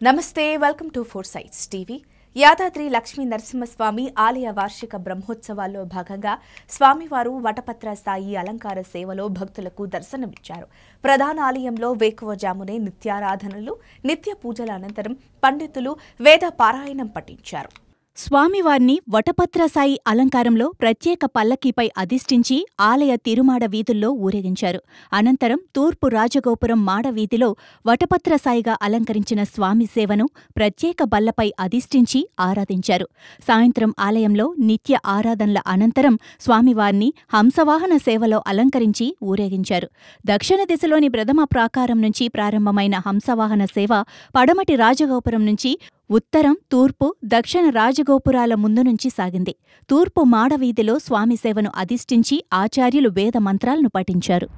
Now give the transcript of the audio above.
నమస్తే welcome to four sides TV. Yadadri Lakshmi Narasimhaswamy ఆలయ వార్షిక బ్రహ్మోత్సవాల్లో భాగంగా స్వామివారు వటపత్ర స్థాయి అలంకార సేవలో భక్తులకు దర్శనమిచ్చారు. ప్రధాన ఆలయంలో వేకువజామునే నిత్యారాధనలు, నిత్య పూజల అనంతరం పండితులు వేద పారాయణం పఠించారు. స్వామివార్ని వటపత్రసాయి అలంకారంలో ప్రత్యేక పల్లకీపై అధిష్ఠించి ఆలయ తిరుమాడ వీధుల్లో ఊరేగించారు. అనంతరం తూర్పు రాజగోపురం మాడవీధిలో వటపత్రసాయిగా అలంకరించిన స్వామి సేవను ప్రత్యేక బల్లపై అధిష్ఠించి ఆరాధించారు. సాయంత్రం ఆలయంలో నిత్య ఆరాధనల అనంతరం స్వామివార్ని హంసవాహన సేవలో అలంకరించి ఊరేగించారు. దక్షిణ దిశలోని ప్రథమ ప్రాకారం నుంచి ప్రారంభమైన హంసవాహన సేవ పడమటి రాజగోపురం నుంచి ఉత్తరం, తూర్పు, దక్షిణ రాజగోపురాల ముందు నుంచి సాగింది. తూర్పు మాడవీధిలో స్వామి సేవను అధిష్ఠించి ఆచార్యులు వేద మంత్రాలను పఠించారు.